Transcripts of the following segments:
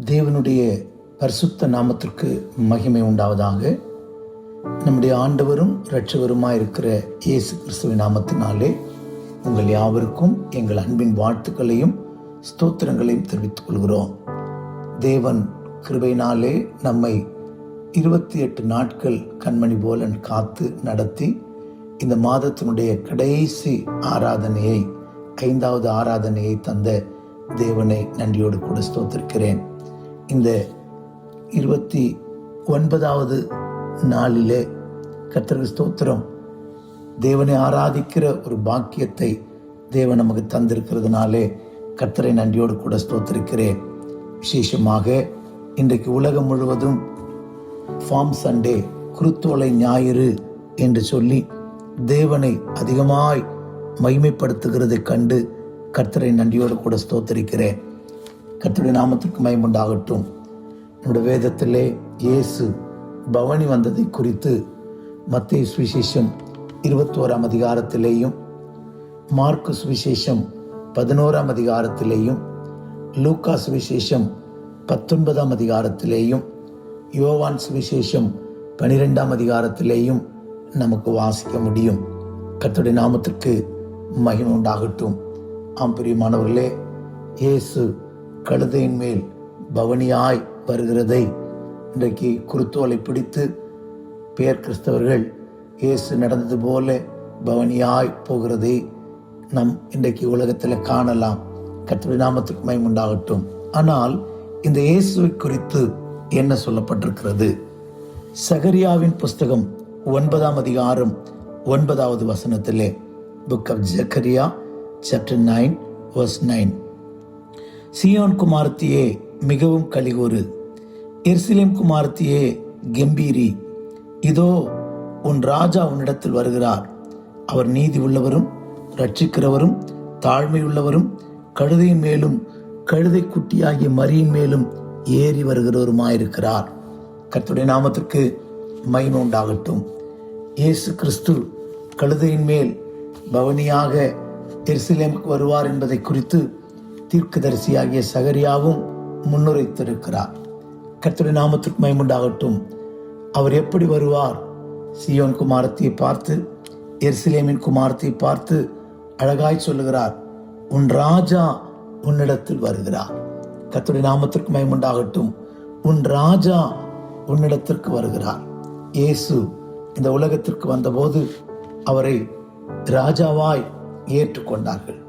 தேவனுடைய பரிசுத்த நாமத்திற்கு மகிமை உண்டாவதாக. நம்முடைய ஆண்டவரும் இரட்சகருமாய் இருக்கிற இயேசு கிறிஸ்துவின் நாமத்தினாலே உங்கள் யாவருக்கும் எங்கள் அன்பின் வாழ்த்துக்களையும் ஸ்தோத்திரங்களையும் தெரிவித்துக் கொள்கிறோம். தேவன் கிருபையினாலே நம்மை 28 நாட்கள் கண்மணி போல காத்து நடத்தி இந்த மாதத்தினுடைய கடைசி ஆராதனையை, 5வது ஆராதனையை தந்த தேவனை நன்றியோடு கூட ஸ்தோத்திரிக்கிறேன். இந்த 29வது நாளிலே கர்த்தருக்கு ஸ்தோத்திரம், தேவனை ஆராதிக்கிற ஒரு பாக்கியத்தை தேவன் நமக்கு தந்திருக்கிறதுனாலே கர்த்தரை நன்றியோடு கூட ஸ்தோத்திரிக்கிறேன். விசேஷமாக இன்றைக்கு உலகம் முழுவதும் ஃபார்ம் சண்டே, குருத்தோலை ஞாயிறு என்று சொல்லி தேவனை அதிகமாய் மகிமைப்படுத்துகிறதை கண்டு கர்த்தரை நன்றியோடு கூட ஸ்தோத்திரிக்கிறேன். கர்த்தருடைய நாமத்திற்கு மகிமை உண்டாகட்டும். நம்முடைய வேதத்திலே இயேசு பவனி வந்ததை குறித்து மத்தேயு சுவிசேஷம் 21ஆம் அதிகாரத்திலேயும், மார்க்கு சுவிசேஷம் 11ஆம் அதிகாரத்திலேயும், லூக்கா சுவிசேஷம் 19ஆம் அதிகாரத்திலேயும், யோவான் சுவிசேஷம் 12ஆம் அதிகாரத்திலேயும் நமக்கு வாசிக்க முடியும். கர்த்தருடைய நாமத்திற்கு மகிமை உண்டாகட்டும். ஆம் பிரியமானவர்களே, இயேசு கழுதையின் மேல் பவனியாய் வருகிறதை, இன்றைக்கு குருத்தோலை பிடித்து பேர் கிறிஸ்தவர்கள் இயேசு நடந்தது போல பவனியாய் போகிறதை நம் இன்றைக்கு உலகத்தில் காணலாம். கர்த்தருடைய நாமத்துக்கு மகிமை உண்டாகட்டும். ஆனால் இந்த இயேசுவை குறித்து என்ன சொல்லப்பட்டிருக்கிறது? சகரியாவின் புஸ்தகம் 9ஆம் அதிகாரம் 9வது வசனத்திலே, book of Zechariah chapter 9 verse 9, சீயோன் குமாரத்தியே மிகவும் கலிகூறு, எருசலேம் குமாரத்தியே கெம்பீரி, இதோ உன் ராஜா உன்னிடத்தில் வருகிறார். அவர் நீதி உள்ளவரும் ரட்சிக்கிறவரும் தாழ்மையுள்ளவரும் கழுதையின் மேலும் கழுதை குட்டியாகிய மரியின் மேலும் ஏறி வருகிறவருமாயிருக்கிறார். கர்த்தருடைய நாமத்திற்கு மகிமை உண்டாகட்டும். இயேசு கிறிஸ்து கழுதையின் மேல் பவனியாக எருசலேமுக்கு வருவார் என்பதை குறித்து தீர்க்கதரிசியாகிய சகரியாவும் முன்னுரைத்திருக்கிறார். கர்த்தருடைய நாமத்திற்கு மகிமை உண்டாகட்டும். அவர் எப்படி வருவார்? சீயோன் குமாரத்தியை பார்த்து, எருசலேமின் குமாரத்தை பார்த்து அழகாய் சொல்லுகிறார், உன் ராஜா உன்னிடத்தில் வருகிறார். கர்த்தருடைய நாமத்திற்கு மகிமை உண்டாகட்டும். உன் ராஜா உன்னிடத்திற்கு வருகிறார். இயேசு இந்த உலகத்திற்கு வந்தபோது அவரை ராஜாவாய் ஏற்றுக்கொண்டார்கள்.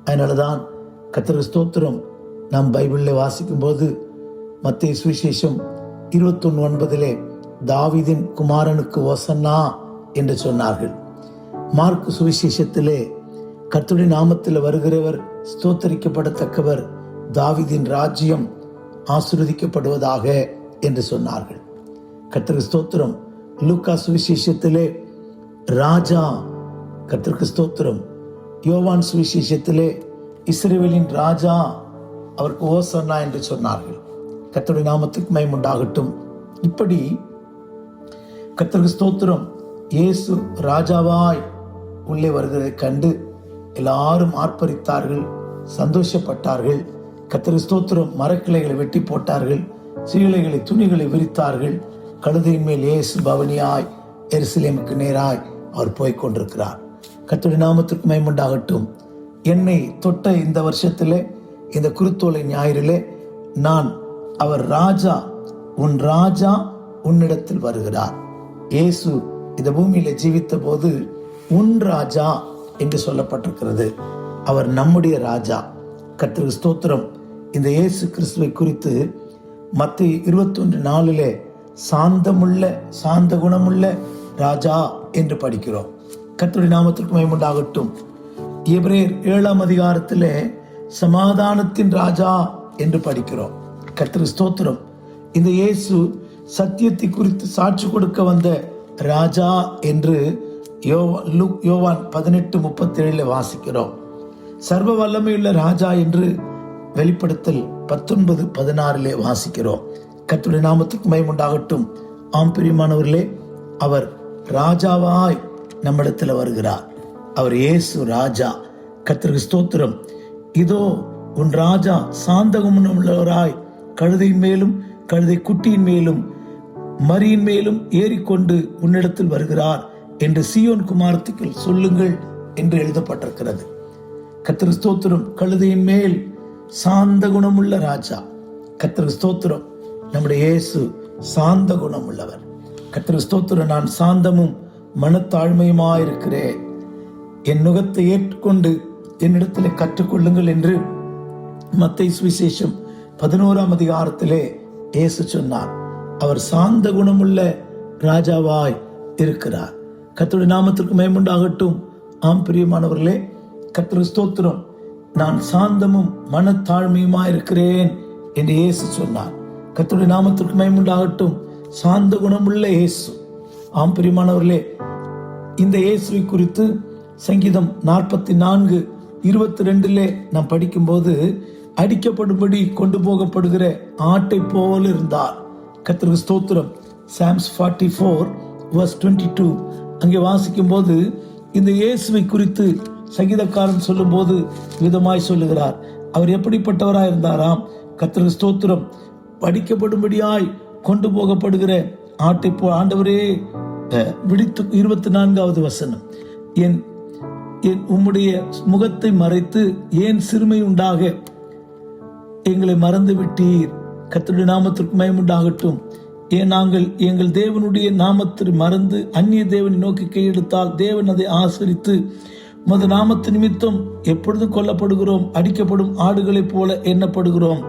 அதனாலதான் கர்த்தருக்கு ஸ்தோத்திரம், நாம் பைபிளில் வாசிக்கும் போது மத்தேயு சுவிசேஷம் 21:9 தாவீதின் குமாரனுக்கு ஓசன்னா என்று சொன்னார்கள். மார்க்கு சுவிசேஷத்திலே கர்த்தருடைய நாமத்தில் வருகிறவர் ஸ்தோத்தரிக்கப்படத்தக்கவர், தாவீதின் ராஜ்யம் ஆசீர்வதிக்கப்படுவதாக என்று சொன்னார்கள். கர்த்தருக்கு ஸ்தோத்திரம். லூக்கா சுவிசேஷத்திலே ராஜா, கர்த்தருக்கு ஸ்தோத்திரம். யோவான் சுவிசேஷத்திலே இஸ்ரவேலின் ராஜா, அவருக்கு ஓசன்னா என்று சொன்னார்கள். கர்த்தருடைய நாமத்துக்கு மகிமை உண்டாகட்டும். இப்படி கர்த்தருக்கு ஸ்தோத்திரம், இயேசு ராஜாவாய் உள்ளே வருகிறதை கண்டு எல்லாரும் ஆர்ப்பரித்தார்கள், சந்தோஷப்பட்டார்கள். கர்த்தருக்கு ஸ்தோத்திரம். மரக்கிளைகளை வெட்டி போட்டார்கள், சீலைகளை துணிகளை விரித்தார்கள். கழுதையின் மேல் இயேசு பவனியாய் எருசலேமுக்கு நேராய் அவர் போய் கொண்டிருக்கிறார். கர்த்தருடைய நாமத்திற்கு மகிமை உண்டாகட்டும். என்னை தொட்ட இந்த வருஷத்திலே, இந்த குருத்தோலை ஞாயிறிலே, நான் அவர் ராஜா, உன் ராஜா உன்னிடத்தில் வருகிறார். இயேசு இந்த பூமியில ஜீவித்த போது உன் ராஜா என்று சொல்லப்பட்டிருக்கிறது. அவர் நம்முடைய ராஜா. கர்த்தருக்கு ஸ்தோத்திரம். இந்த இயேசு கிறிஸ்துவை குறித்து மத்தேயு 21:4 சாந்தமுள்ள, சாந்த குணமுள்ள ராஜா என்று படிக்கிறோம். கர்த்தருடைய நாமத்திற்கு மகிமை உண்டாகட்டும். எபிரேயர் 7ஆம் அதிகாரத்திலே சமாதானத்தின் ராஜா என்று படிக்கிறோம். கர்த்தருக்கு ஸ்தோத்திரம். இந்த இயேசு சத்தியத்தை குறித்து சாட்சி கொடுக்க வந்த ராஜா என்று யோவான் 18:37 வாசிக்கிறோம். சர்வ வல்லமையுள்ள ராஜா என்று வெளிப்படுத்தல் 19:16 வாசிக்கிறோம். கர்த்தருடைய நாமத்துக்கு மகிமை உண்டாகட்டும். ஆம் பிரியமானவர்களே, அவர் ராஜாவாய் நம்மிடத்தில் வருகிறார். அவர் இயேசு ராஜா. கர்த்தருக்கு ஸ்தோத்திரம். இதோ உன் ராஜா சாந்த குணமுள்ளவராய் கழுதையின் மேலும் கழுதை குட்டியின் மேலும் மரியின் மேலும் ஏறிக்கொண்டு உன்னிடத்தில் வருகிறார் என்று சீயோன் குமாரத்திற்கு சொல்லுங்கள் என்று எழுதப்பட்டிருக்கிறது. கர்த்தருக்கு ஸ்தோத்திரம். கழுதையின் மேல் சாந்த குணமுள்ள ராஜா. கர்த்தருக்கு ஸ்தோத்திரம். நம்முடைய இயேசு சாந்த குணம் உள்ளவர். கர்த்தருக்கு ஸ்தோத்திரம். நான் சாந்தமும் மனத்தாழ்மையுமாயிருக்கிறேன், என் நுகத்தை ஏற்றுக்கொண்டு என்னிடத்திலே கற்றுக்கொள்ளுங்கள் என்று மத்தேயு சுவிசேஷம் 11ஆம் அதிகாரத்திலே இயேசு சொன்னார். அவர் சாந்த குணமுள்ள ராஜாவாய் இருக்கிறார். கர்த்தருடைய நாமத்திற்கு மகிமை உண்டாகட்டும். ஆம் பிரியமானவர்களே, கர்த்தருக்கு ஸ்தோத்திரம். நான் சாந்தமும் மனத்தாழ்மையுமாய் இருக்கிறேன் என்று இயேசு சொன்னார். கர்த்தருடைய நாமத்திற்கு மகிமை உண்டாகட்டும். சாந்த குணமுள்ள இயேசு. ஆம் பிரியமானவர்களே, இந்த இயேசுவை குறித்து சங்கீதம் 44:22 நாம் படிக்கும்போது அடிக்கப்படும்படி கொண்டு போகப்படுகிற ஆட்டை போல இருந்தார். கர்த்தருக்கு ஸ்தோத்திரம். Psalms 44:22 அங்கே வாசிக்கும் போது இந்த இயேசுவை குறித்து சங்கீதக்காரன் சொல்லும் போது விதமாய் சொல்லுகிறார். அவர் எப்படிப்பட்டவராய் இருந்தாராம்? கர்த்தருக்கு ஸ்தோத்திரம். படிக்கப்படும்படியாய் கொண்டு போகப்படுகிற ஆட்டை போ ஆண்டவரே விழித்து 24வது வசனம், என் உம்முடைய முகத்தை மறைத்து ஏன் சிறுமை உண்டாக எங்களை மறந்து விட்டீர். கர்த்தருடைய நாமத்திற்கு மகிமை உண்டாகட்டும். நாங்கள் எங்கள் தேவனுடைய நாமத்தை மறந்து அந்நிய தேவனை நோக்கி கையெடுத்தால் தேவன் அதை ஆசரித்து உமது நாமத்து நிமித்தம் எப்பொழுதும் கொல்லப்படுகிறோம், அடிக்கப்படும் ஆடுகளைப் போல எண்ணப்படுகிறோம்.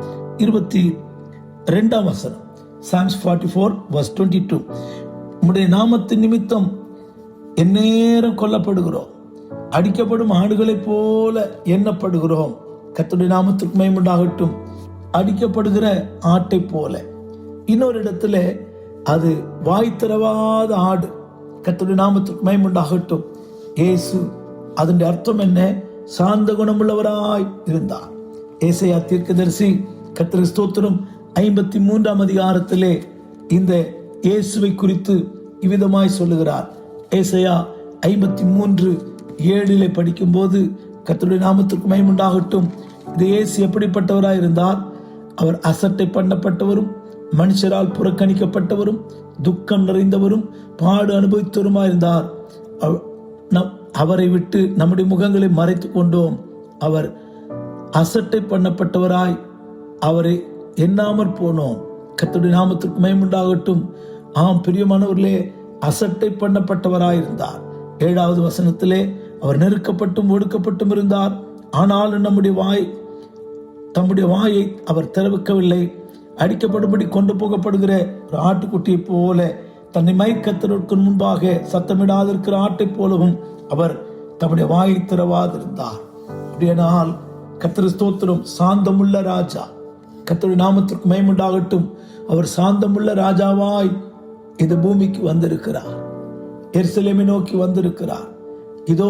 22ஆம் வசனம், Psalms 44:22. உம்முடைய நாமத்தின் நிமித்தம் எந்நேரம் கொல்லப்படுகிறோம், அடிக்கப்படும் ஆடுகளைப் போல எண்ணப்படுகிறோம். கர்த்தருடைய நாமத்திற்கு மகிமை உண்டாகட்டும். அடிக்கப்படுகிற ஆட்டை போல. இன்னொரு இடத்துல அது வாய் திறவாத ஆடு. கர்த்தருடைய நாமத்திற்கு மகிமை உண்டாகட்டும். இயேசு அதனுடைய அர்த்தம் என்ன? சாந்த குணமுள்ளவராய் இருந்தார். ஏசாயா தீர்க்கதரிசி கர்த்தருக்கு ஸ்தோத்திரம் 53ஆம் அதிகாரத்திலே இந்த இயேசுவை குறித்து இவ்விதமாய் சொல்லுகிறார். ஏசாயா 53:7 படிக்கும்போது கர்த்தருடைய நாமத்திற்கு மகிமை உண்டாகட்டும். இந்த இயேசு எப்படிப்பட்டவராய் இருந்தார்? அவர் அசட்டை பண்ணப்பட்டவரும் மனுஷரால் புறக்கணிக்கப்பட்டவரும் துக்கம் நிறைந்தவரும் பாடு அனுபவித்தவருமாயிருந்தார். அவரை விட்டு நம்முடைய முகங்களை மறைத்து கொண்டோம். அவர் அசட்டை பண்ணப்பட்டவராய் அவரை எண்ணாமற் போனோம். கர்த்தருடைய நாமத்திற்கு மகிமை உண்டாகட்டும். ஆம் பிரியமானவர்களே, அசட்டை பண்ணப்பட்டவராயிருந்தார். 7வது வசனத்திலே அவர் நெருக்கப்பட்டும் ஒடுக்கப்பட்டும் இருந்தார், ஆனாலும் தம்முடைய வாயை அவர் திறக்கவில்லை. அடிக்கப்படும்படி கொண்டு போகப்படுகிற ஒரு ஆட்டுக்குட்டியை போல தன்னை மயக்கத்திற்கு முன்பாக சத்தமிடாதிருக்கிற ஆட்டை போலவும் அவர் தம்முடைய வாயை திறவாதிருந்தார். அப்படியானால் கர்த்தருக்கு ஸ்தோத்திரம். சாந்தமுள்ள ராஜா. கர்த்தருடைய நாமத்திற்கு மகிமை உண்டாகட்டும். அவர் சாந்தமுள்ள ராஜாவாய் இந்த பூமிக்கு வந்திருக்கிறார். எருசலேமை நோக்கி வந்திருக்கிறார். இதோ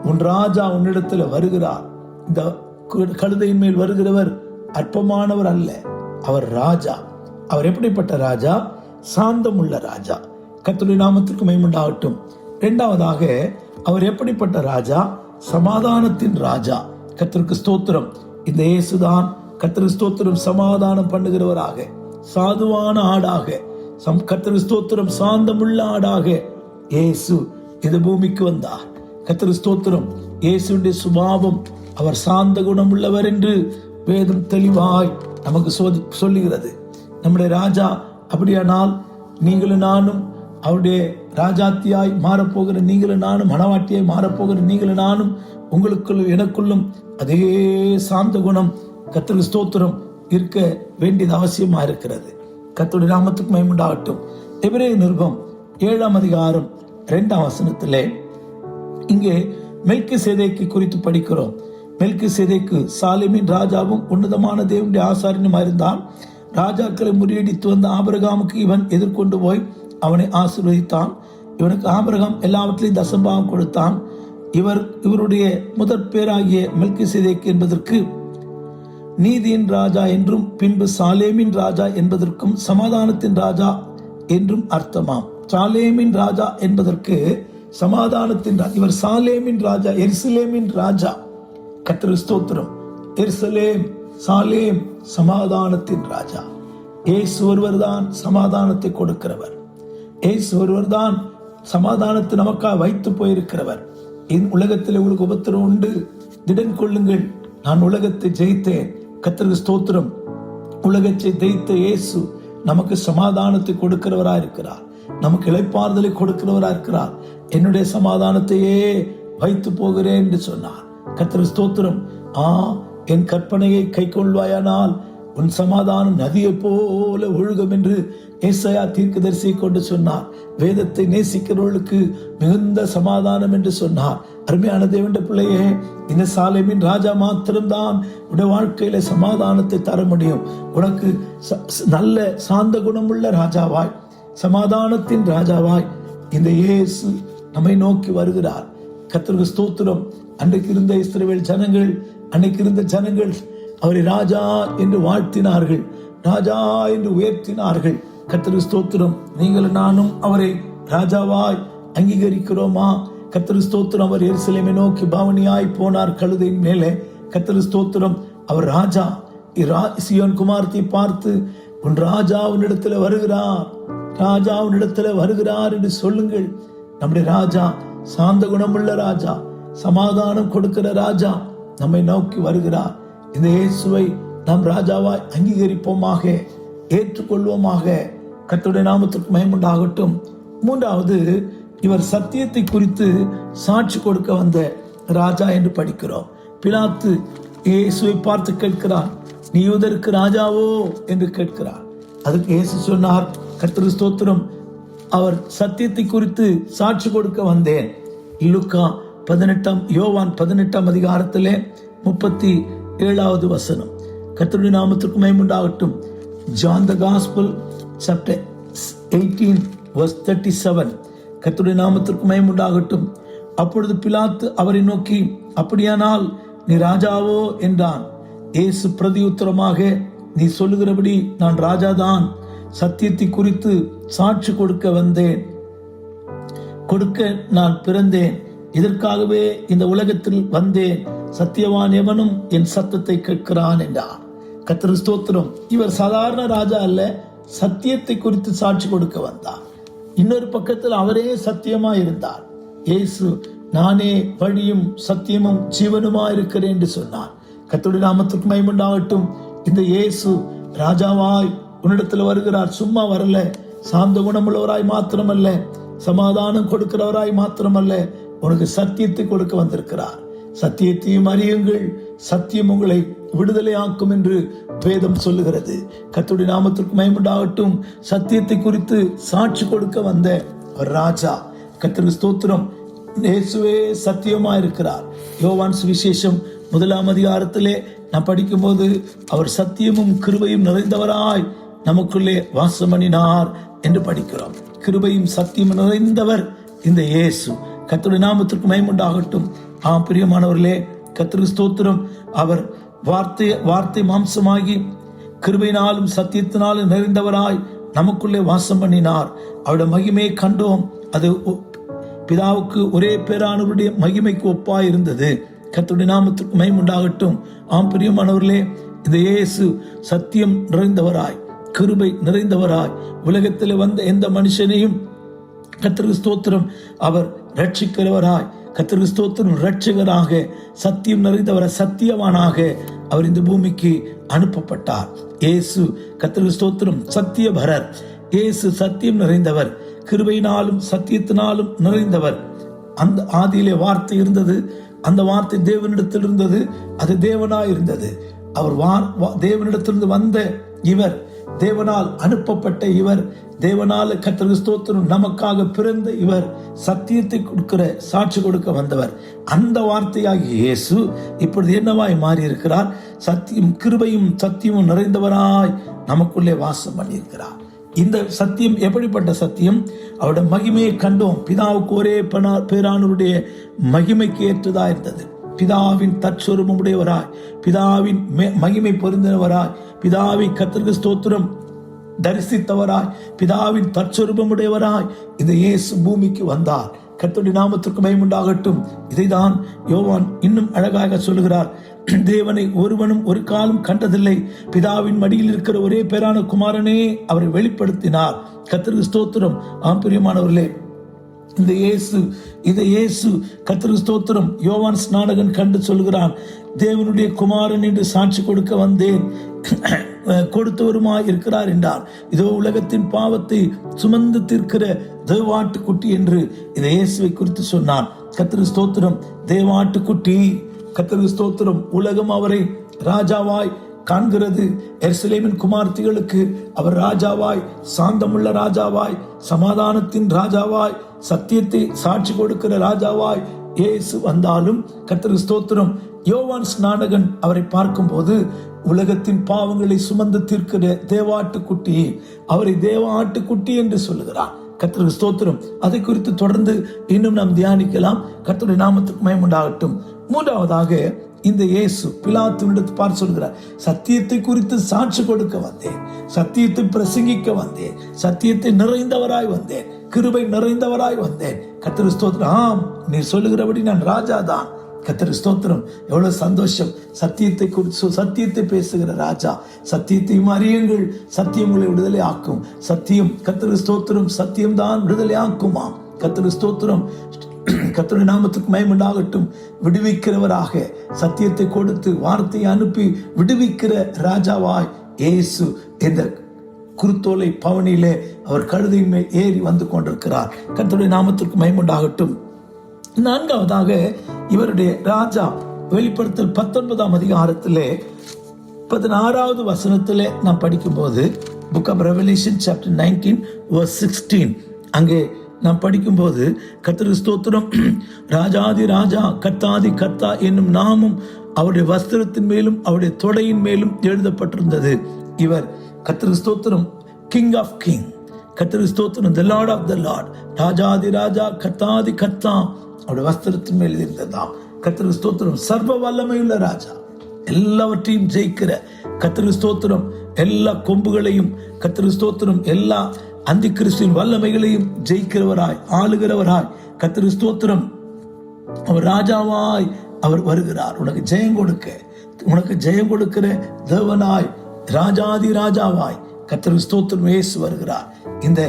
உன் ராஜா உன்னிடத்துல வருகிறார். இந்த கழுதையின் மேல் வருகிறவர் அற்பமானவர் அல்ல, அவர் ராஜா. அவர் எப்படிப்பட்ட ராஜா? சாந்தமுள்ள ராஜா. கர்த்தருடைய நாமத்திற்கு மகிமை உண்டாகட்டும். இரண்டாவதாக அவர் எப்படிப்பட்ட ராஜா? சமாதானத்தின் ராஜா. கர்த்தருக்கு ஸ்தோத்திரம். இந்த இயேசுதான் கர்த்தருக்கு ஸ்தோத்திரம் சமாதானம் பண்ணுகிறவராக, சாதுவான ஆடாக, கர்த்தருக்கு ஸ்தோத்திரம் சாந்தமுள்ள ஆடாக இயேசு இந்த பூமிக்கு வந்தார். கர்த்தருக்கு ஸ்தோத்திரம். இயேசுடைய சுபாவம், அவர் சாந்த குணம் உள்ளவர் என்று வேதம் தெளிவாய் நமக்கு சொல்லுகிறது. நம்முடைய ராஜா அப்படியானால் நீங்களும் நானும் அவருடைய ராஜாத்தியாய் மாறப்போகிற நீங்களும் நானும், மனவாட்டியாய் மாறப்போகிற நீங்களும் நானும், உங்களுக்குள்ளும் எனக்குள்ளும் அதே சாந்த குணம் கர்த்தருக்கு ஸ்தோத்திரம் இருக்க வேண்டியது அவசியமா இருக்கிறது. கர்த்தருடைய நாமத்துக்கு மகிமை உண்டாகட்டும். எபிரேய நிருபம் 7ஆம் அதிகாரம் 2ஆம் வசனத்திலே இங்கே மெல்கிசேதேக்கை குறித்து படிக்கிறோம். மெல்கிசேதேக்கு சாலேமின் ராஜாவும் உன்னதமான தேவனுடைய ஆசாரியனும் இருந்தான். ராஜாக்களை முறியடித்து வந்த ஆபிரகாமுக்கு இவன் எதிர்கொண்டு போய் அவனை ஆசீர்வதித்தான். இவனுக்கு ஆபிரகாம் எல்லாவற்றிலையும் தசம்பாகம் கொடுத்தான். இவருடைய முதற் பேராகிய மெல்கிசேதேக்கு என்பதற்கு நீதியின் ராஜா என்றும் பின்பு சாலேமின் ராஜா என்பதற்கும் சமாதானத்தின் ராஜா என்றும் அர்த்தமாம். சாலேமின் ராஜா என்பதற்கு சமாதானத்தின் ராஜா. இவர் சாலேமின் ராஜா, எருசலேமின் ராஜா. கர்த்தருக்கு ஸ்தோத்திரம். எருசலேம், சாலேம், சமாதானத்தின் ராஜா. இயேசு ஒருவர் தான் சமாதானத்தை கொடுக்கிறவர். இயேசு ஒருவர் தான் சமாதானத்தை நமக்காக வைத்து போயிருக்கிறவர். உலகத்தில் உங்களுக்கு உபத்திரம் உண்டு, திடன் கொள்ளுங்கள், நான் உலகத்தை ஜெயித்தேன். கர்த்தருக்கு ஸ்தோத்திரம். உலகத்தை ஜெயித்த இயேசு நமக்கு சமாதானத்தை கொடுக்கிறவரா இருக்கிறார், நமக்கு இளைப்பாறுதலை கொடுக்கிறவரா இருக்கிறார். என்னுடைய சமாதானத்தையே வைத்து போகிறேன் என்று சொன்னார். கர்த்தருக்கு ஸ்தோத்திரம். என் கற்பனையை கை கொள்வாயானால் உன் சமாதானம் நதியை போல ஒழுகும் என்று ஏசாயா தீர்க்கதரிசியை கொண்டு சொன்னார். வேதத்தை நேசிக்கிறவர்களுக்கு மிகுந்த சமாதானம் என்று சொன்னார். அருமையான தேவனுடைய பிள்ளையே, இந்த சாலேமின் ராஜா மாத்திரம்தான் உடைய வாழ்க்கையில சமாதானத்தை தர முடியும். உனக்கு நல்ல சாந்த குணமுள்ள ராஜாவாய், சமாதானத்தின் ராஜாவாய் இந்த இயேசு நம்மை நோக்கி வருகிறார். கர்த்தருக்கு ஸ்தோத்திரம். அன்றைக்கு இருந்த இஸ்ரவேல் ஜனங்கள், அன்னைக்கு இருந்த ஜனங்கள் அவரை ராஜா என்று வாழ்த்தினார்கள், ராஜா என்று உயர்த்தினார்கள். கர்த்தருக்கு ஸ்தோத்திரம். நீங்கள் நானும் அவரை ராஜாவாய் அங்கீகரிக்கிறோமா? கர்த்தருக்கு ஸ்தோத்திரம். அவர் எருசலேமை நோக்கி பவனியாய் போனார் கழுதையின் மேலே. கர்த்தருக்கு ஸ்தோத்திரம். அவர் ராஜா. சீயோன் குமாரத்தை பார்த்து, உன் ராஜா உன்னிடத்துல வருகிறார், ராஜா உன்னிடத்துல வருகிறார் என்று சொல்லுங்கள். நம்முடைய ராஜா சாந்த குணமுள்ள ராஜா, சமாதானம் கொடுக்கிற ராஜா நம்மை நோக்கி வருகிறார். இந்த இயேசுவை நாம் ராஜாவாய் அங்கீகரிப்போமாக, ஏற்றுக்கொள்வோமாக. கர்த்தருடைய நாமத்திற்கு மகிமை உண்டாகட்டும். மூன்றாவது, இவர் சத்தியத்தை குறித்து சாட்சி கொடுக்க வந்த ராஜா என்று படிக்கிறோம். பிலாத்து இயேசுவை பார்த்து கேட்கிறார், நீ யூதருக்கு ராஜாவோ என்று கேட்கிறார். அதுக்கு இயேசு சொன்னார், கர்த்தருக்கு ஸ்தோத்திரம், அவர் சத்தியத்தை குறித்து சாட்சி கொடுக்க வந்தேன். லூக்கா 18 யோவான் 18 அதிகாரத்திலே 37வது வசனம். கர்த்தருடைய நாமத்திற்கு மகிமை உண்டாகட்டும். John the Gospel chapter 18 verse 37. கர்த்தருடைய நாமத்திற்கு மகிமை உண்டாகட்டும். அப்பொழுது பிலாத்து அவரை நோக்கி, அப்படியானால் நீ ராஜாவோ என்றான். இயேசு பிரதியுத்தரமாக, நீ சொல்லுகிறபடி நான் ராஜாதான். சத்தியத்தை குறித்து சாட்சி கொடுக்க வந்தேன், கொடுக்க நான் பிறந்தேன். இதற்காகவே இந்த உலகத்தில் வந்தேன். சத்தியவான் எவனும் என் சத்தத்தை கேட்கிறான் என்றார். கர்த்தருக்கு ஸ்தோத்திரம். இவர் சாதாரண ராஜா அல்ல, சத்தியத்தை குறித்து சாட்சி கொடுக்க வந்தார். இன்னொரு பக்கத்தில் அவரே சத்தியமா இருந்தார். இயேசு, நானே வழியும் சத்தியமும் ஜீவனுமா இருக்கிறேன் என்று சொன்னார். கர்த்தருடைய நாமத்திற்கு மகிமை உண்டாகட்டும். இந்த இயேசு ராஜாவாய் உன்னிடத்தில் வருகிறார். சும்மா வரல, சாந்த குணமுள்ளவராய் மாத்திரமல்ல, சமாதானம் கொடுக்கிறவராய் மாத்திரமல்ல, உனக்கு சத்தியத்தை கொடுக்க வந்திருக்கிறார். சத்தியத்தையும் அறியுங்கள், சத்தியம் உங்களை விடுதலை ஆக்கும் என்று வேதம் சொல்லுகிறது. கர்த்தருடைய நாமத்திற்கு மகிமை உண்டாகட்டும். சத்தியத்தை குறித்து சாட்சி கொடுக்க வந்த ஒரு ராஜா. கர்த்தருக்கு ஸ்தோத்திரம். இயேசுவே சத்தியமா இருக்கிறார். யோவான் சுவிசேஷம் 1 அதிகாரத்திலே நான் படிக்கும்போது, அவர் சத்தியமும் கிருபையும் நிறைந்தவராய் நமக்குள்ளே வாசம் பண்ணினார் என்று படிக்கிறோம். கிருபையும் சத்தியம் நிறைந்தவர் இந்த இயேசு. கர்த்தருடைய நாமத்திற்கு மகிமை உண்டாகட்டும். பிரியமானவர்களே, கர்த்தருக்கு ஸ்தோத்திரம். அவர் வார்த்தை மாம்சமாகி கிருபையினாலும் சத்தியத்தினாலும் நிறைந்தவராய் நமக்குள்ளே வாசம் பண்ணினார். அவருடைய மகிமையை கண்டோம். அது பிதாவுக்கு ஒரே பேரானவருடைய மகிமைக்கு ஒப்பாய் இருந்தது. கர்த்தருடைய நாமத்திற்கு மகிமை உண்டாகட்டும். பிரியமானவர்களே, இந்த இயேசு சத்தியம் நிறைந்தவராய், கிருபை நிறைந்தவராய் உலகத்தில் வந்த எந்த மனுஷனையும் கர்த்தருக்கு ஸ்தோத்திரம் அவர் ரட்சிக்கிறவராய், கர்த்தருக்கு ஸ்தோத்திரம் ரட்சகராக, சத்தியம் நிறைந்தவராய், சத்தியவானாக அவர் இந்த பூமிக்கு அனுப்பப்பட்டார். இயேசு கர்த்தருக்கு ஸ்தோத்திரம் சத்தியபரர். இயேசு சத்தியம் நிறைந்தவர், கிருபையினாலும் சத்தியத்தினாலும் நிறைந்தவர். அந்த ஆதியிலே வார்த்தை இருந்தது, அந்த வார்த்தை தேவனிடத்தில் இருந்தது, அது தேவனாய் இருந்தது. அவர் தேவனிடத்திலிருந்து வந்த இவர், தேவனால் அனுப்பப்பட்ட இவர், தேவனால் கர்த்தருக்கு ஸ்தோத்திரம் நமக்காக பிறந்த இவர், சத்தியத்தை கொடுக்கிற சாட்சி கொடுக்க வந்தவர். அந்த வார்த்தையாகிய இயேசு இப்பொழுது என்னவாய் மாறி இருக்கிறார்? சத்தியம் கிருபையும் சத்தியமும் நிறைந்தவராய் நமக்குள்ளே வாசம் பண்ணியிருக்கிறார். இந்த சத்தியம் எப்படிப்பட்ட சத்தியம்? அவருடைய மகிமையை கண்டோம். பிதாவுக்கு ஒரே பேரானவருடைய மகிமைக்கு ஏற்றதா இருந்தது. பிதாவின் தற்சொரூபம் உடையவராய், பிதாவின் மகிமை பொருந்தினவராய், பிதாவை கர்த்தருக்கு ஸ்தோத்திரம் தரிசித்தவராய், பிதாவின் தற்சொரூபம் உடையவராய் இந்த இயேசு பூமிக்கு வந்தார். கர்த்தருடைய நாமத்திற்கு மகிமை உண்டாகட்டும். இதைதான் யோவான் இன்னும் அழகாக சொல்லுகிறார். தேவனை ஒருவனும் ஒரு காலம் கண்டதில்லை, பிதாவின் மடியில் இருக்கிற ஒரே பேரான குமாரனே அவரை வெளிப்படுத்தினார். கர்த்தருக்கு ஸ்தோத்திரம். ஆம் பிரியமானவர்களே, இந்த இயேசு கர்த்தருக்கு ஸ்தோத்திரம். யோவான் ஸ்நானகன் கண்டு சொல்கிறான், தேவனுடைய குமாரன் என்று சாட்சி கொடுக்க வந்தேன், கொடுத்தவருமாய் இருக்கிறார் என்றார். இதோ உலகத்தின் பாவத்தை சுமந்து தீர்க்கிற தேவாட்டுக்குட்டி என்று இந்த இயேசுவை குறித்து சொன்னான். கர்த்தருக்கு ஸ்தோத்திரம். தேவாட்டுக்குட்டி, கர்த்தருக்கு ஸ்தோத்திரம். உலகம் அவரை ராஜாவாய் காண்கிறது. எருசலேமின் குமார்த்திகளுக்கு அவர் ராஜாவாய், சாந்தமுள்ள ராஜாவாய், சமாதானத்தின் ராஜாவாய், சத்தியத்தை சாட்சி கொடுக்கிற ராஜாவாய் இயேசு வந்தாலும் கர்த்தருக்கு ஸ்தோத்திரம். யோவான் ஸ்நானகன் அவரை பார்க்கும்போது உலகத்தின் பாவங்களை சுமந்து தீர்க்கிற தேவாட்டுக்குட்டி, அவரை தேவ ஆட்டுக்குட்டி என்று சொல்லுகிறார். கர்த்தருக்கு ஸ்தோத்திரம். அதை குறித்து தொடர்ந்து இன்னும் நாம் தியானிக்கலாம். கர்த்தருடைய நாமத்துக்கு மகிமை உண்டாகட்டும். மூன்றாவதாக, இந்த இயேசு பிலாத்துவிடத்து பார்த்து சொல்கிறார், சத்தியத்தை குறித்து சாட்சி கொடுக்க வந்தேன், சத்தியத்தை பிரசங்கிக்க வந்தேன், சத்தியத்தை நிறைந்தவராய் வந்தேன், கிருபை நிறைந்தவராய் வந்தேன். கர்த்தருக்கு ஸ்தோத்திரம். ஆம், நீ சொல்லுகிறபடி நான் ராஜா தான். கர்த்தருக்கு ஸ்தோத்திரம். எவ்வளவு சந்தோஷம். சத்தியத்தை குறித்து சத்தியத்தை பேசுகிற ராஜா. சத்தியத்தையும் அறியுங்கள், சத்தியம் உங்களை விடுதலை ஆக்கும். சத்தியம், கர்த்தருக்கு ஸ்தோத்திரம், சத்தியம் தான் விடுதலை ஆக்குமா. கர்த்தருக்கு ஸ்தோத்திரம். கர்த்தருடைய நாமத்துக்கு மகிமை உண்டாகட்டும். விடுவிக்கிறவராக சத்தியத்தை கொடுத்து வார்த்தையை அனுப்பி விடுவிக்கிற ராஜாவாய் இயேசு இந்த குருத்தோலை பவனியிலே அவர் கழுதையின் மேல் ஏறி வந்து கொண்டிருக்கிறார். கர்த்தருடைய நாமத்திற்கு மகிமை உண்டாகட்டும். நான்காவதாக, இவருடைய ராஜா வெளிப்படுத்தல் 19ஆம் அதிகாரத்திலே 16வது வசனத்திலே நாம் படிக்கும்போது, book of Revelation chapter 19 verse 16, அங்கே நாம் படிக்கும்போது, கர்த்தருக்கு ஸ்தோத்திரம், ராஜாதி ராஜா கர்த்தாதி கர்த்தா என்னும் நாமும் அவருடைய வஸ்திரத்தின் மேலும் அவருடைய தொடையின் மேலும் எழுதப்பட்டிருந்தது. இவர் கர்த்தருக்கு ஸ்தோத்திரம், கிங் ஆஃப் கிங். கர்த்தருக்கு ஸ்தோத்திரம், the lord of the lord. ராஜாதி ராஜா கர்த்தாதி கர்த்தா அவருடைய வஸ்திரத்தின் மேல் இருந்ததாம். கர்த்தருக்கு ஸ்தோத்திரம். சர்வ வல்லமையுள்ள ராஜா, எல்லாவற்றையும் ஜெயிக்கிற கர்த்தருக்கு ஸ்தோத்திரம். எல்லா கொம்புகளையும் கர்த்தருக்கு ஸ்தோத்திரம், எல்லா அந்தி கிறிஸ்துவின் வல்லமைகளையும் ஜெயிக்கிறவராய், ஆளுகிறவராய் கர்த்தருக்கு ஸ்தோத்திரம். அவர் ராஜாவாய் அவர் வருகிறார். உனக்கு ஜெயம் கொடுக்க, உனக்கு ஜெயம் கொடுக்கிற தேவனாய், ராஜாதி ராஜாவாய் கர்த்தருக்கு ஸ்தோத்திரம் இயேசு வருகிறார். இந்த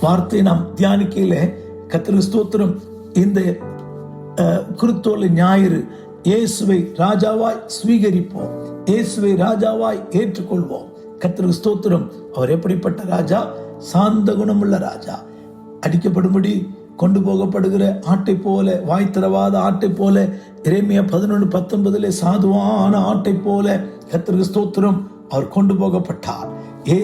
வார்த்தையை நாம் தியானிக்கையில கர்த்தருக்கு ஸ்தோத்திரம், இந்த குருத்தோலை ஞாயிறு இயேசுவை ராஜாவாய் ஸ்வீகரிப்போம், இயேசுவை ராஜாவாய் ஏற்றுக்கொள்வோம். கர்த்தருக்கு ஸ்தோத்திரம். அவர் எப்படிப்பட்ட ராஜா? சாந்த குணமுள்ள ராஜா. அடிக்கப்படும்படி கொண்டு போகப்படுகிற ஆட்டை போல, வாய் திறவாத ஆட்டை போல, எரேமியா 11:19 சாதுவான ஆட்டை போல கர்த்தருக்கு ஸ்தோத்திரம் அவர் கொண்டு போகப்பட்டார்.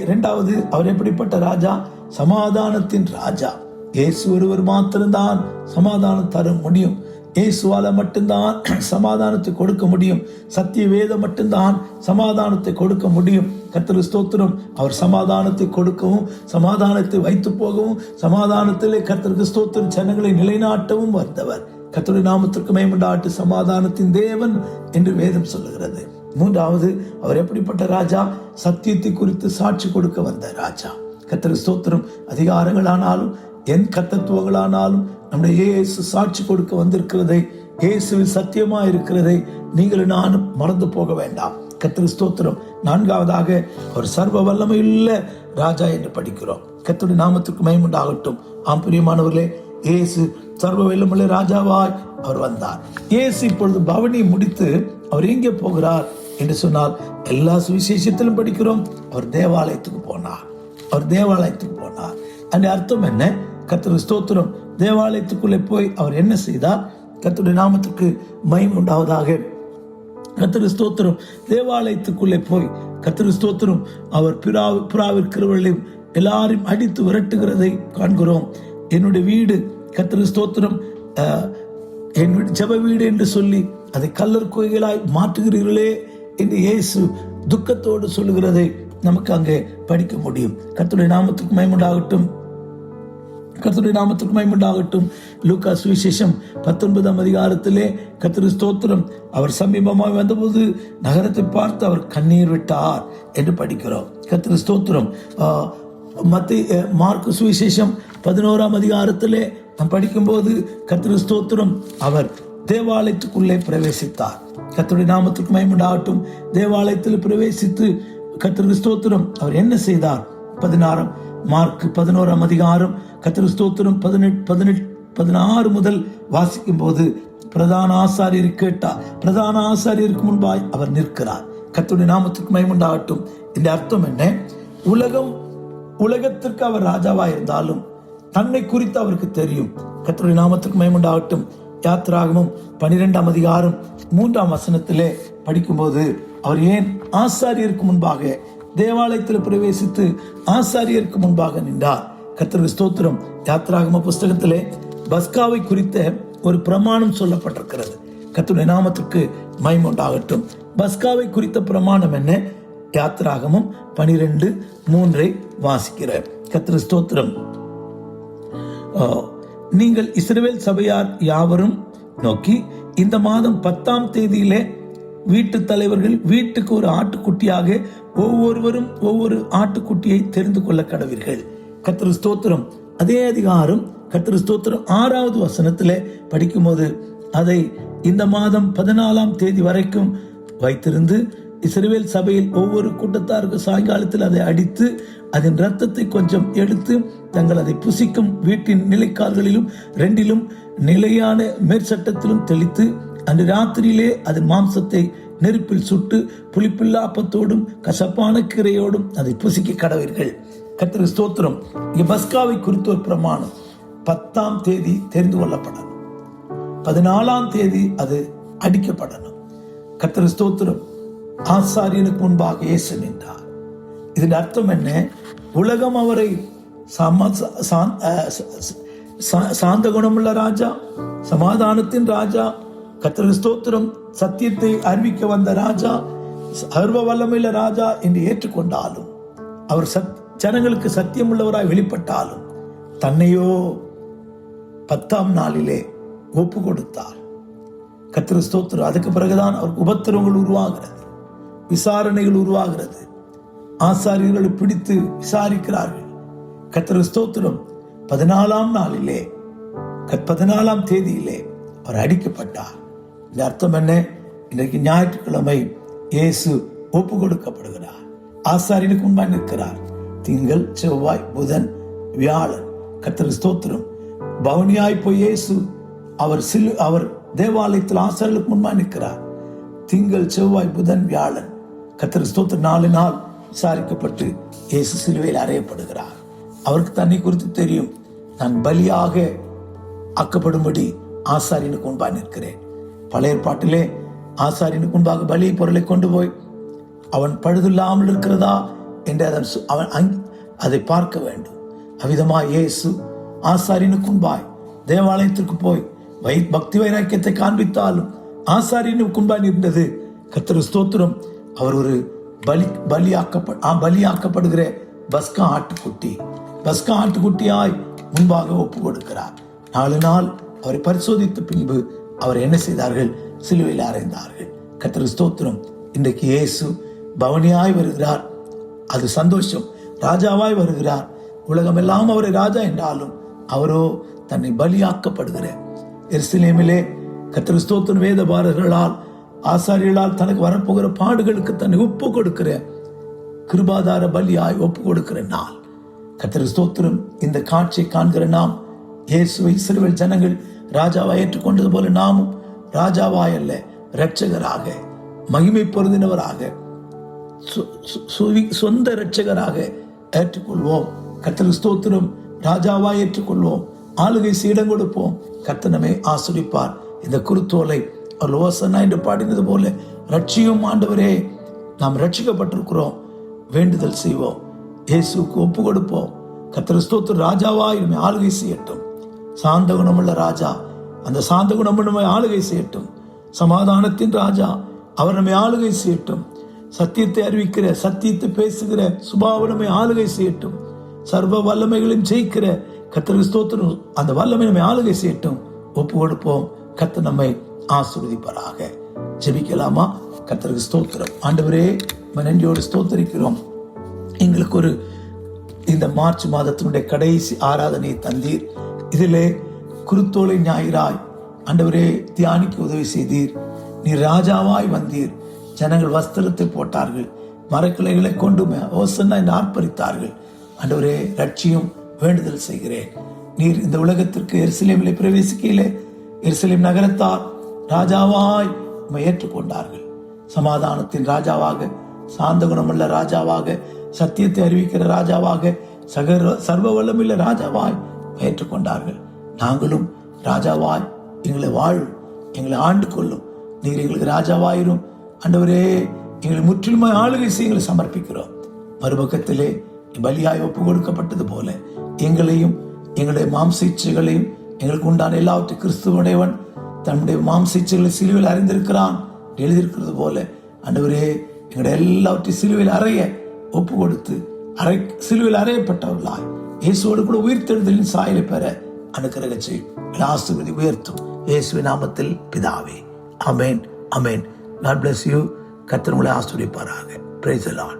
இரண்டாவது, அவர் எப்படிப்பட்ட ராஜா? சமாதானத்தின் ராஜா. இயேசு ஒருவர் மாத்திரம்தான் சமாதானம் தர முடியும். இயேசுவால மட்டும்தான் சமாதானத்தை கொடுக்க முடியும். சத்திய வேதம் மட்டும்தான் சமாதானத்தை கொடுக்க முடியும். கர்த்தருக்கு ஸ்தோத்திரம். அவர் சமாதானத்தை கொடுக்கவும், சமாதானத்தை வைத்து போகவும், சமாதானத்திலே கர்த்தருக்கு ஸ்தோத்திரம் ஜனங்களை நிலைநாட்டவும் வந்தவர். கர்த்தருடைய நாமத்திற்கு மகிமை உண்டாகட்டும். சமாதானத்தின் தேவன் என்று வேதம் சொல்லுகிறது. மூன்றாவது, அவர் எப்படிப்பட்ட ராஜா? சத்தியத்தை குறித்து சாட்சி கொடுக்க வந்த ராஜா. கர்த்தருக்கு ஸ்தோத்திரம். அதிகாரங்களானாலும் என் கர்த்தத்துவங்களானாலும் நம்முடைய இயேசு சாட்சி கொடுக்க வந்திருக்கிறதை, இயேசுவில் சத்தியமா இருக்கிறதை நீங்கள் நானும் மறந்து போக வேண்டாம். கர்த்தருக்கு ஸ்தோத்திரம். நான்காவதாக, அவர் சர்வ வல்லமையுள்ள ராஜா என்று படிக்கிறோம். கர்த்தருடைய நாமத்திற்கு மகிமை உண்டாகட்டும். ஆம் பிரியமானவர்களே, இயேசு சர்வ வல்லமையுள்ள ராஜாவாய் அவர் வந்தார். இயேசு இப்பொழுது பவனி முடித்து அவர் எங்கே போகிறார் என்று சொன்னால், எல்லா சுவிசேஷத்திலும் படிக்கிறோம், அவர் தேவாலயத்துக்கு போனார். அவர் தேவாலயத்துக்கு போனார். அந்த அர்த்தம் என்ன? கர்த்தருக்கு ஸ்தோத்திரம். தேவாலயத்துக்குள்ளே போய் அவர் என்ன செய்தார்? கர்த்தருடைய நாமத்துக்கு மகிமை உண்டாவதாக. கர்த்தருக்கு ஸ்தோத்திரம். தேவாலயத்துக்குள்ளே போய் கர்த்தருக்கு ஸ்தோத்திரம் அவர் புறாவிற்கிறவர்களையும் எல்லாரையும் அடித்து விரட்டுகிறதை காண்கிறோம். என்னுடைய வீடு, கர்த்தருக்கு ஸ்தோத்திரம், என் ஜெப வீடு என்று சொல்லி அதை கல்லர் கோயிலாய் மாற்றுகிறீர்களே என்று இயேசு துக்கத்தோடு சொல்லுகிறதை நமக்கு அங்கே படிக்க முடியும். கர்த்தருடைய நாமத்துக்கு மகிமை உண்டாகட்டும். கர்த்தருடைய நாமத்துக்கு மகிமை உண்டாகட்டும். லூக்கா சுவிசேஷம் 19ஆம் அதிகாரத்திலே கர்த்தருக்கு ஸ்தோத்திரம், அவர் சமீபமாக வந்தபோது நகரத்தை பார்த்து அவர் கண்ணீர் விட்டார் என்று படிக்கிறோம். கர்த்தருக்கு ஸ்தோத்திரம். மார்க்கு சுவிசேஷம் 11ஆம் அதிகாரத்திலே நாம் படிக்கும்போது கர்த்தருக்கு ஸ்தோத்திரம், அவர் தேவாலயத்துக்குள்ளே பிரவேசித்தார். கர்த்தருடைய நாமத்துக்கு மகிமை உண்டாகட்டும். தேவாலயத்தில் பிரவேசித்து கர்த்தருக்கு ஸ்தோத்திரம் அவர் என்ன செய்தார்? 11 அதிகாரம் கர்த்தருக்கு ஸ்தோத்திரம் 16 முதல் வாசிக்கும் போது பிரதான ஆசாரியர் கேட்டார். பிரதான ஆசாரியருக்கு முன்பாய் அவர் நிற்கிறார். கர்த்தருடைய நாமத்துக்கு மகிமை உண்டாகட்டும். இந்த அர்த்தம் என்ன? உலகத்திற்கு அவர் ராஜாவா இருந்தாலும் தன்னை குறித்து அவருக்கு தெரியும். கர்த்தருடைய நாமத்துக்கு மகிமை உண்டாகட்டும். யாத்திராகமம் 12 அதிகாரம் 3 வசனத்திலே படிக்கும்போது அவர் ஏன் ஆசாரியருக்கு முன்பாக தேவாலயத்தில் பிரவேசித்து ஆசாரியருக்கு முன்பாக நின்றார்? கர்த்தருக்கு ஸ்தோத்திரம். யாத்திராகம புஸ்தகத்திலே பஸ்காவை குறித்த ஒரு பிரமாணம் சொல்லப்பட்டிருக்கிறது. கர்த்தருடைய நாமத்துக்கு மகிமை உண்டாகட்டும். பஸ்காவை குறித்த பிரமாணம் என்ன? யாத்திராகமம் 12:3 வாசிக்கிற கர்த்தருக்கு ஸ்தோத்திரம். நீங்கள் இஸ்ரவேல் சபையார் யாவரும் நோக்கி, இந்த மாதம் 10ஆம் தேதியிலே வீட்டு தலைவர்கள் வீட்டுக்கு ஒரு ஆட்டுக்குட்டியாக ஒவ்வொருவரும் ஒவ்வொரு ஆட்டுக்குட்டியை தெரிந்து கொள்ள கடவீர்கள். கர்த்தருக்கு ஸ்தோத்திரம். அதே அதிகாரம் கர்த்தருக்கு ஸ்தோத்திரம் 6வது வசனத்திலே படிக்கும்போது அதை இந்த மாதம் 14ஆம் தேதி வரைக்கும் வைத்திருந்து இஸ்ரவேல் சபையில் ஒவ்வொரு கூட்டத்தாருக்கு சாயங்காலத்தில் அதை அடித்து அதன் இரத்தத்தை கொஞ்சம் எடுத்து தங்கள் அதை புசிக்கும் வீட்டின் நிலைக்கால்களிலும் 2 நிலையான மேற்சட்டத்திலும் தெளித்து அன்று ராத்திரியிலே அதன் மாம்சத்தை நெருப்பில் சுட்டு புளிப்பில்லா அப்பத்தோடும் கசப்பான கீரையோடும் அதை புசிக்க கடவீர்கள். கர்த்தருக்கு ஸ்தோத்திரம். இங்கே பஸ்காவை குறித்த ஒரு பிரமாணம் 10ஆம் தேதி தெரிந்து கொள்ளப்படணும். 14ஆம் தேதி அது அடிக்கப்படணும். கர்த்தருக்கு ஸ்தோத்திரம். ஆசாரியனுக்கு முன்பாக இயேசு நின்றார். இதன் அர்த்தம் என்ன? உலகம் அவரை சாந்த குணமுள்ள ராஜா, சமாதானத்தின் ராஜா, கர்த்தருக்கு ஸ்தோத்திரம், சத்தியத்தை அறிவிக்க வந்த ராஜா, சர்வ வல்லமையுள்ள ராஜா என்று ஏற்றுக்கொண்டாலும், அவர் ஜனங்களுக்கு சத்தியம் உள்ளவராய் வெளிப்பட்டாலும் தன்னையோ 10ஆம் நாளிலே ஒப்பு கொடுத்தார். கர்த்தருக்கு ஸ்தோத்திரம். அதுக்கு பிறகுதான் அவருக்கு உபத்திரவங்கள் உருவாகிறது, விசாரணைகள் உருவாகிறது. ஆசாரியர்களை பிடித்து விசாரிக்கிறார்கள். கர்த்தருக்கு ஸ்தோத்திரம். 14ஆம் நாளிலே 14ஆம் தேதியிலே அவர் அடிக்கப்பட்டார். இந்த அர்த்தம் என்ன? இன்றைக்கு ஞாயிற்றுக்கிழமை இயேசு ஒப்பு கொடுக்கப்படுகிறார். ஆசாரியனுக்கு முன்பாக நிற்கிறார். திங்கள், செவ்வாய், புதன், வியாழன். கர்த்தருக்கு ஸ்தோத்திரம். பவனியாய் போய் இயேசு அவர் தேவாலயத்தில் ஆசாரியர்களுக்கு முன்பாக நிற்கிறார். திங்கள், செவ்வாய், புதன், வியாழன். கர்த்தருக்கு ஸ்தோத்திரம். 4 நாள் விசாரிக்கப்பட்டு இயேசு சிலுவையில் அறையப்படுகிறார். அவருக்கு தன்னை குறித்து தெரியும். நான் பலியாக ஆக்கப்படும்படி ஆசாரியனுக்கு முன்பாக நிற்கிறேன். பழைய ஏற்பாட்டிலே ஆசாரியனுக்கு முன்பாக பலி பொருளை கொண்டு போய் அவன் பழுதில்லாமல் இருக்கிறதா என்று அவன் அதை பார்க்க வேண்டும். அவ்விதமாய் இயேசு ஆசாரியனுக்கு முன்பாய் தேவாலயத்திற்கு போய் பக்தி வைராக்கியத்தை காண்பித்தாலும் ஆசாரியனுக்கு முன்பாய் நின்றது. கர்த்தருக்கு ஸ்தோத்திரம். அவர் ஒரு பலியாக்கப்படுகிற பஸ்கா ஆட்டுக்குட்டியாய் முன்பாக ஒப்பு கொடுக்கிறார். 4 நாள் அவரை பரிசோதித்த பின்பு அவர் என்ன செய்தார்கள்? சிலுவையில் அறைந்தார்கள். கர்த்தருக்கு ஸ்தோத்திரம். இன்றைக்கு இயேசு பவனியாய் வருகிறார். அது சந்தோஷம். ராஜாவாய் வருகிறார். உலகம் எல்லாம் அவரை ராஜா என்றாலும் அவரோ தன்னை பலியாக்கப்படுகிற எருசலேமிலே கர்த்தருக்கு ஸ்தோத்திரம் வேத பாரகர்களால் ஆசாரியர்களால் தனக்கு வரப்போகிற பாடுகளுக்கு தன்னை ஒப்பு கொடுக்கிற கிருபாதார பலியாய் ஒப்பு கொடுக்கிற நாள். கர்த்தருக்கு ஸ்தோத்திரம். இந்த காட்சியை காண்கிற நாம் இயேசுவை இஸ்ரவேல் ஜனங்கள் ராஜாவாய் ஏற்றுக்கொண்டது போல நாமும் ராஜாவாய் அல்ல, இரட்சகராக, மகிமை பொருந்தினவராக, சொந்த இரட்சகராக ஏற்றுக்கொள்வோம். கர்த்தருக்கு ஸ்தோத்திரம். ராஜாவாய் ஏற்றுக்கொள்வோம். ஆளுகை சீடம் கொடுப்போம். கர்த்தர் நம்மை ஆசீர்வதிப்பார். இந்த குருத்தோலை அவர் ஓசன்னா என்று பாடினது போல ரட்சியும் ஆண்டவரே, நாம் ரட்சிக்கப்பட்டிருக்கிறோம். வேண்டுதல் செய்வோம். இயேசுக்கு ஒப்பு கொடுப்போம். கர்த்தருக்கு ஸ்தோத்திரம். ராஜாவாய் நம்மை ஆளுகை செய்யட்டும். சாந்த குணமுள்ள ராஜா, அந்த சாந்த குணமுள்ள நம்மை ஆளுகை செய்யட்டும். சமாதானத்தின் ராஜா, அவர் நம்மை ஆளுகை செய்யட்டும். சத்தியத்தை அறிவிக்கிற, சத்தியத்தை பேசுகிற சுபாவம் நம்மை ஆளுகை செய்யட்டும். சர்வ வல்லமைகளையும் ஜெயிக்கிற கர்த்தருக்கு ஸ்தோத்திரம். அந்த வல்லமை நம்மை ஆளுகை செய்யட்டும். ஒப்பு கொடுப்போம். கர்த்தர் நம்மை ஆசீர்வதிப்பாராக. ஜெபிக்கலாமா? கர்த்தருக்கு ஸ்தோத்திரம். ஆண்டவரே, நன்றியோடு ஸ்தோத்திரிக்கிறோம். எங்களுக்கு இந்த மார்ச் மாதத்தினுடைய கடைசி ஆராதனை தந்தீர். இதிலே குருத்தோலை ஞாயிறாய் ஆண்டவரே தியானிக்க உதவி செய்தீர். நீர் ராஜாவாய் வந்தீர். ஜனங்கள் வஸ்திரத்தை போட்டார்கள், மரக்கிளைகளை கொண்டு ஓசன்னா என்று ஆர்ப்பரித்தார்கள். ஆண்டவரே ரட்சியும் வேண்டுதல் செய்கிறேன். நீர் இந்த உலகத்திற்கு எருசலேமிலே பிரவேசிக்கையிலே எருசலேம் நகரத்தார் ராஜாவாய் ஏற்றுக்கொண்டார்கள். சமாதானத்தின் ராஜாவாக, சாந்த குணமுள்ள ராஜாவாக, சத்தியத்தை அறிவிக்கிற ராஜாவாக, சர்வ வல்லமுள்ள ராஜாவாய் ஏற்றுக்கொண்டார்கள். நாங்களும் ராஜாவாய் எங்களை வாழும், எங்களை ஆண்டு கொள்ளும். நீர் எங்களுக்கு ராஜாவாயிரும் ஆண்டவரே. எங்களை முற்றிலுமாய் ஆளுகை செய்ய எங்களை சமர்ப்பிக்கிறோம். மறுபக்கத்திலே பலியாய் ஒப்பு கொடுக்கப்பட்டது போல எங்களையும் எங்களுடைய மாம்ச இச்சைகளையும் எங்களுக்கு உண்டான எல்லாவற்றையும் கிறிஸ்துவனுடையவன் தன்னுடைய மாம்ச இச்சைகளை சிலுவையில் அறிந்திருக்கிறான் எழுதியிருக்கிறது போல ஆண்டவரே எங்களுடைய எல்லாவற்றையும் சிலுவையில் அறைய ஒப்பு கொடுத்து சிலுவையில் அறையப்பட்டவர்களாய் இயேசுவோடு கூட உயிர்த்தெழுதலின் சாயலை பெற அனுக்கிரகம் செய்யும். ஆசீர்வதி உயர்த்தும் இயேசுவின் நாமத்தில் பிதாவே, ஆமென், ஆமென். God bless you. கர்த்தர் உங்களை ஆசீர்வதிப்பாராக. Praise the Lord.